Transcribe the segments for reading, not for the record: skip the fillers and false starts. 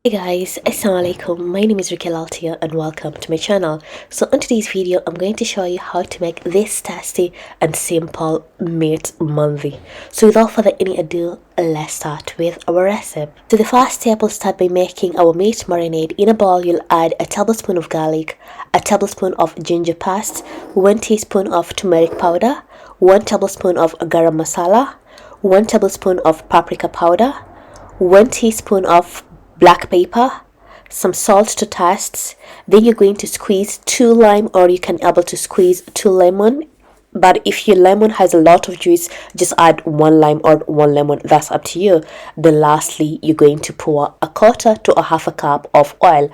Hey guys, Assalamualaikum. My name is Rukia Laltia and welcome to my channel. So in today's video, I'm going to show you how to make this tasty and simple meat mandi. So without further any ado, let's start with our recipe. So the first step, we'll start by making our meat marinade. In a bowl, you'll add a tablespoon of garlic, a tablespoon of ginger paste, 1 teaspoon of turmeric powder, 1 tablespoon of garam masala, 1 tablespoon of paprika powder, 1 teaspoon of black pepper, some salt to taste. Then you're going to squeeze 2 lime, or you can able to squeeze 2 lemon. But if your lemon has a lot of juice, just add 1 lime or 1 lemon, that's up to you. Then lastly, you're going to pour a quarter to a half a cup of oil.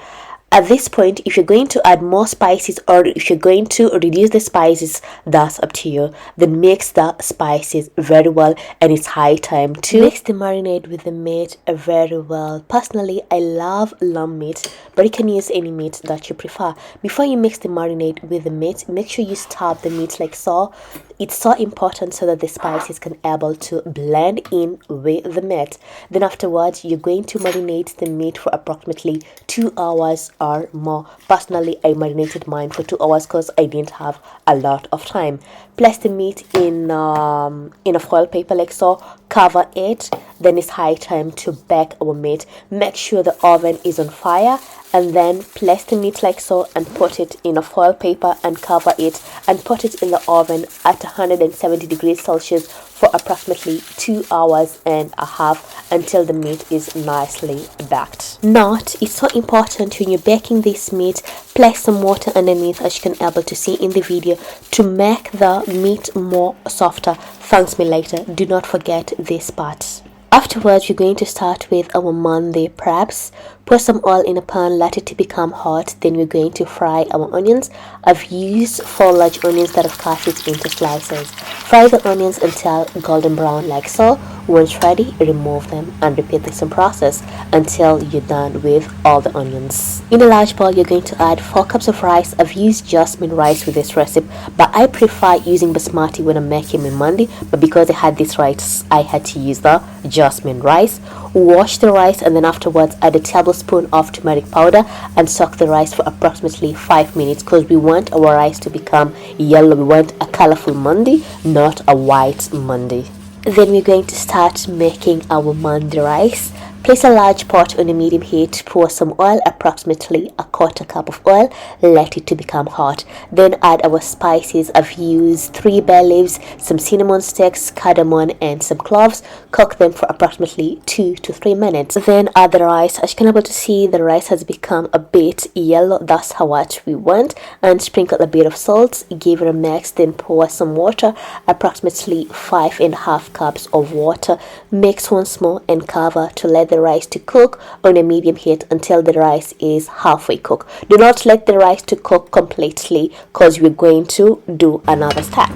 At this point, if you're going to add more spices or if you're going to reduce the spices, that's up to you. Then mix the spices very well, and it's high time to mix the marinade with the meat very well. Personally, I love lamb meat, but you can use any meat that you prefer. Before you mix the marinade with the meat, make sure you stir the meat like so. It's so important so that the spices can able to blend in with the meat. Then afterwards, you're going to marinate the meat for approximately 2 hours or more. Personally, I marinated mine for 2 hours because I didn't have a lot of time. Place the meat in a foil paper like so. Cover it. Then it's high time to bake our meat. Make sure the oven is on fire, and then place the meat like so and put it in a foil paper and cover it and put it in the oven at 170 degrees Celsius for approximately 2 hours and a half until the meat is nicely baked. Note, it's so important when you're baking this meat, place some water underneath, as you can able to see in the video, to make the meat more softer. Thanks me later. Do not forget this part. Afterwards, we're going to start with our mandi preps. Put some oil in a pan, let it become hot. Then we're going to fry our onions. I've used 4 large onions that I've cut it into slices. Fry the onions until golden brown like so. Once ready, remove them and repeat the same process until you're done with all the onions. In a large bowl, you're going to add 4 cups of rice. I've used jasmine rice with this recipe, but I prefer using basmati when I'm making my mandi. But because I had this rice, I had to use the jasmine rice. Wash the rice and then afterwards add a tablespoon of turmeric powder and soak the rice for approximately 5 minutes, because we want our rice to become yellow. We want a colorful mandi, not a white mandi. Then we're going to start making our mandi rice. Place a large pot on a medium heat, pour some oil, approximately a quarter cup of oil, let it to become hot. Then add our spices. I've used 3 bay leaves, some cinnamon sticks, cardamom and some cloves. Cook them for approximately 2 to 3 minutes. Then add the rice. As you can able to see, the rice has become a bit yellow, that's how much we want. And sprinkle a bit of salt, give it a mix, then pour some water, approximately 5.5 cups of water. Mix once more and cover to let the rice to cook on a medium heat until the rice is halfway cooked. Do not let the rice to cook completely, because we're going to do another step.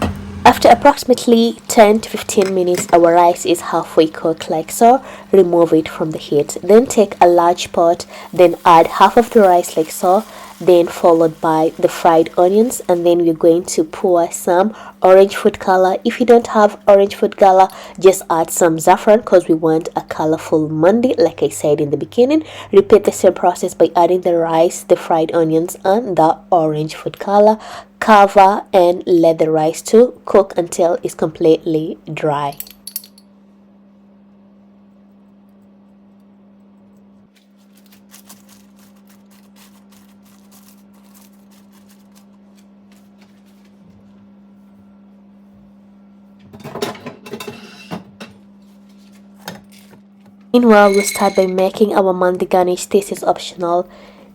After approximately 10 to 15 minutes, our rice is halfway cooked like so. Remove it from the heat. Then take a large pot, then add half of the rice like so, then followed by the fried onions, and then we're going to pour some orange food color. If you don't have orange food color, just add some saffron, because we want a colorful mandi like I said in the beginning. Repeat the same process by adding the rice, the fried onions and the orange food color. Cover and let the rice to cook until it's completely dry. Meanwhile, we'll start by making our mandi garnish. This is optional.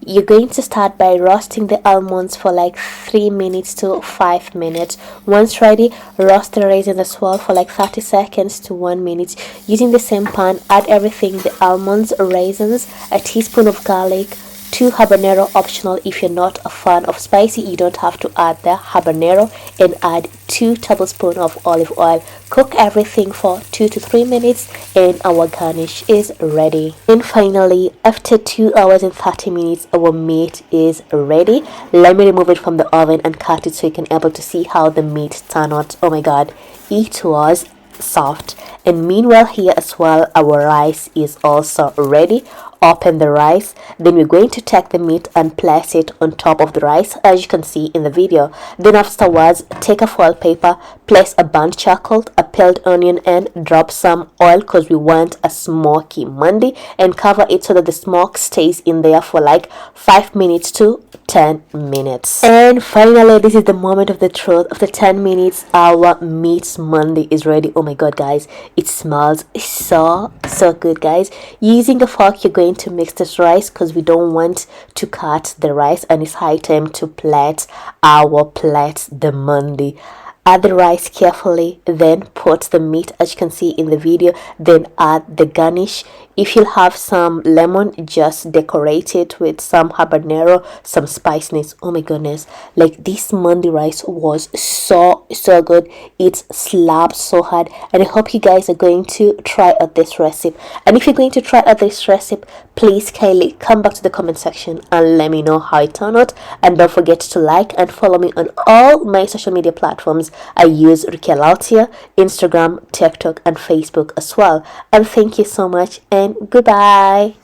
You're going to start by roasting the almonds for like 3 minutes to 5 minutes. Once ready, roast the raisins as well for like 30 seconds to 1 minute. Using the same pan, add everything: the almonds, raisins, a teaspoon of garlic, 2 habanero, optional. If you're not a fan of spicy, you don't have to add the habanero, and add 2 tablespoons of olive oil. Cook everything for 2 to 3 minutes and our garnish is ready. And finally, after 2 hours and 30 minutes, our meat is ready. Let me remove it from the oven and cut it so you can able to see how the meat turned out. Oh my god, it was soft. And meanwhile, here as well, our rice is also ready. open the rice. Then we're going to take the meat and place it on top of the rice, as you can see in the video. Then afterwards, take a foil paper, place a burnt charcoal, a peeled onion, and drop some oil because we want a smoky mandi, and cover it so that the smoke stays in there for like 5 minutes to 10 minutes. And finally, this is the moment of the truth. After 10 minutes, our meat mandi is ready. Oh my god, guys, it smells so good, guys. Using a fork, you're going to mix this rice because we don't want to cut the rice, and it's high time to plate the mandi. Add the rice carefully, then put the meat, as you can see in the video, then add the garnish. If you have some lemon, just decorate it with some habanero, some spiciness. Oh my goodness, like this mandi rice was so good. It slaps so hard, and I hope you guys are going to try out this recipe. And if you're going to try out this recipe, please kindly come back to the comment section and let me know how it turned out. And don't forget to like and follow me on all my social media platforms. I use Rukia Laltia, Instagram, TikTok, and Facebook as well. And thank you so much, and goodbye.